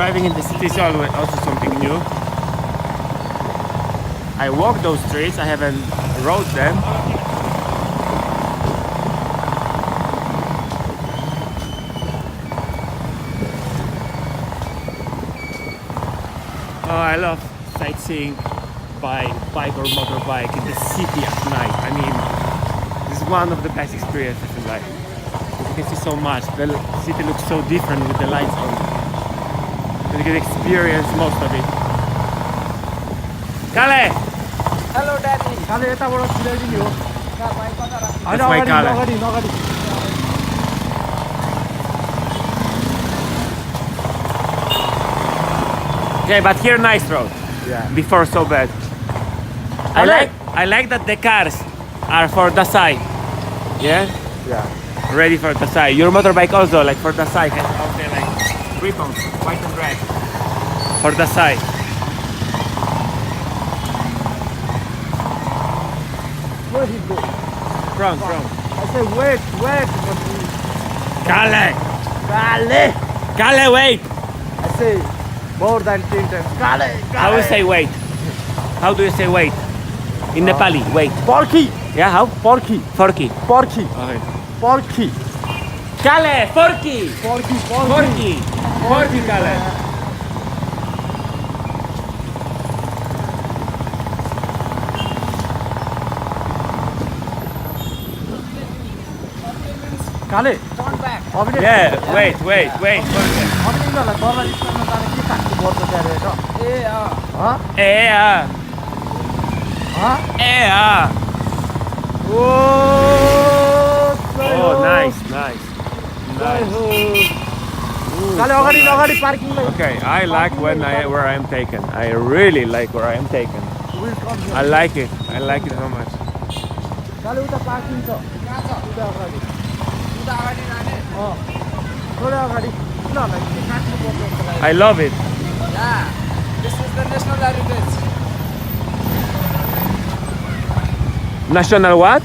Driving in the city is always also something new. I walk those streets, I haven't rode them. Oh, I love sightseeing by bike or motorbike in the city at night. I mean, this is one of the best experiences in life. You can see so much. The city looks so different with the lights on. You can experience most of it. Kale! Hello, Daddy. That's my Kale. Okay, but here nice road. Yeah. Before so bad. I like that the cars are for Dashain. Yeah? Yeah. Ready for Dashain. Your motorbike also like for Dashain has also like ribbons, white and red. For Dashain. Where he go? Front. I say wait. Kale! Kale. Kale, wait! I say more than 10 times. Kale. How do you say wait? How do you say wait? In Nepali, wait. Porky. Yeah, how? Porky. Forky. Porky. Okay. Porky. Kale! Forky! Porky. Forky, Kale! Kale. Turn back. Yeah, wait. Forky. Oh, nice. Okay, I like where I am taken. I really like where I am taken. I like it so much. I love it. Yeah. This is the national heritage. National what?